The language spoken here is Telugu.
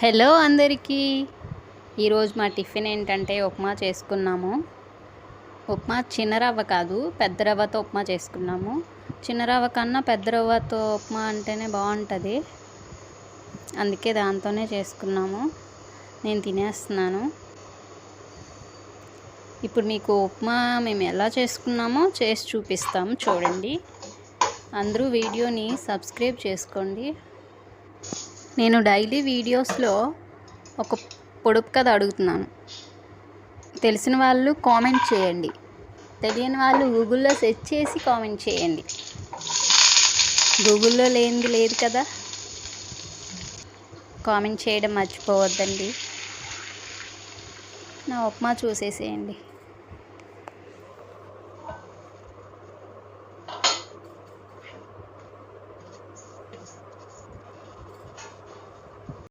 హలో అందరికీ. ఈరోజు మా టిఫిన్ ఏంటంటే ఉప్మా చేసుకున్నాము. ఉప్మా చిన్న రవ్వ కాదు, పెద్ద రవ్వతో ఉప్మా చేసుకున్నాము. చిన్న రవ్వ కన్నా పెద్ద రవ్వతో ఉప్మా అంటేనే బాగుంటుంది, అందుకే దాంతోనే చేసుకున్నాము. నేను తినేస్తున్నాను. ఇప్పుడు మీకు ఉప్మా మేము ఎలా చేసుకున్నామో చేసి చూపిస్తాము, చూడండి. అందరూ వీడియోని సబ్స్క్రైబ్ చేసుకోండి. నేను డైలీ వీడియోస్లో ఒక పొడుపు కథ అడుగుతున్నాను. తెలిసిన వాళ్ళు కామెంట్ చేయండి, తెలియని వాళ్ళు గూగుల్లో సెర్చ్ చేసి కామెంట్ చేయండి. గూగుల్లో లేనిది లేదు కదా. కామెంట్ చేయడం మర్చిపోవద్దండి. నా ఉప్మా చూసేసేయండి.